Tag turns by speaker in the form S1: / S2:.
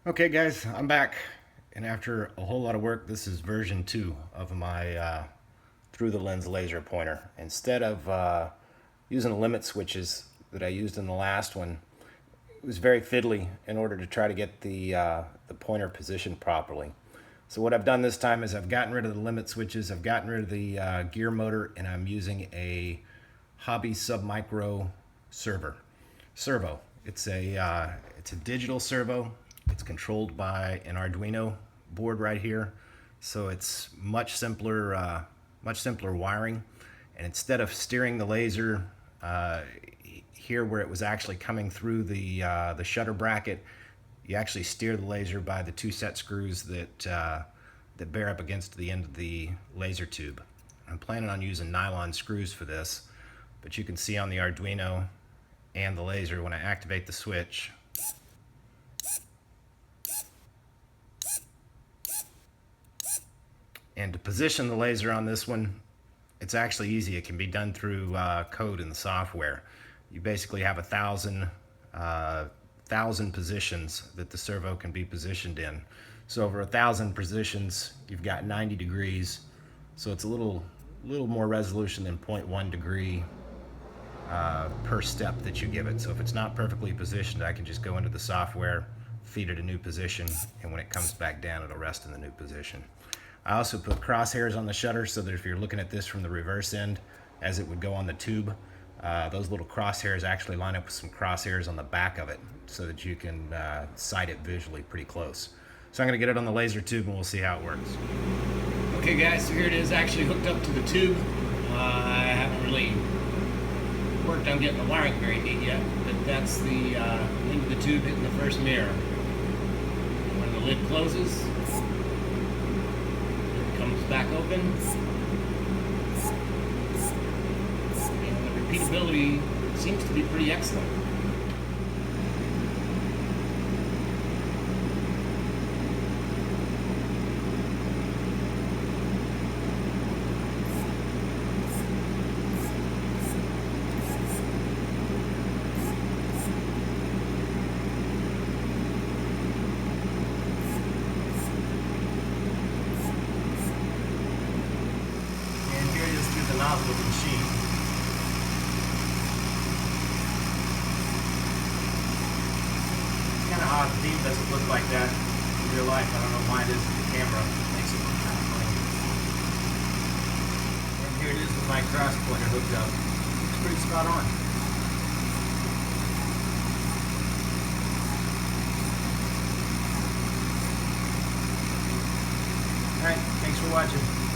S1: Okay guys, I'm back, and after a whole lot of work, this is version 2 of my through the lens laser pointer. Instead of using the limit switches that I used in the last one, it was very fiddly in order to try to get the pointer positioned properly. So what I've done this time is I've gotten rid of the limit switches, I've gotten rid of the gear motor, and I'm using a Hobby Submicro servo. It's a digital servo. It's controlled by an Arduino board right here, so it's much simpler wiring. And instead of steering the laser here where it was actually coming through the shutter bracket, you actually steer the laser by the two set screws that bear up against the end of the laser tube. I'm planning on using nylon screws for this, but you can see on the Arduino and the laser when I activate the switch, and to position the laser on this one, it's actually easy. It can be done through code in the software. You basically have 1,000 positions that the servo can be positioned in. So over 1,000 positions, you've got 90 degrees. So it's a little more resolution than 0.1 degree per step that you give it. So if it's not perfectly positioned, I can just go into the software, feed it a new position, and when it comes back down, it'll rest in the new position. I also put crosshairs on the shutter so that if you're looking at this from the reverse end, as it would go on the tube, those little crosshairs actually line up with some crosshairs on the back of it so that you can sight it visually pretty close. So I'm going to get it on the laser tube and we'll see how it works. Okay guys, so here it is actually hooked up to the tube. I haven't really worked on getting the wiring very neat yet, but that's the end of the tube hitting the first mirror. When the lid closes, comes back open, and the repeatability seems to be pretty excellent. Through the nozzle of the machine. It's kind of odd. The beam doesn't look like that in real life. I don't know why it is in the camera. It makes it look kind of funny. And here it is with my cross pointer hooked up. Looks pretty spot on. Alright, thanks for watching.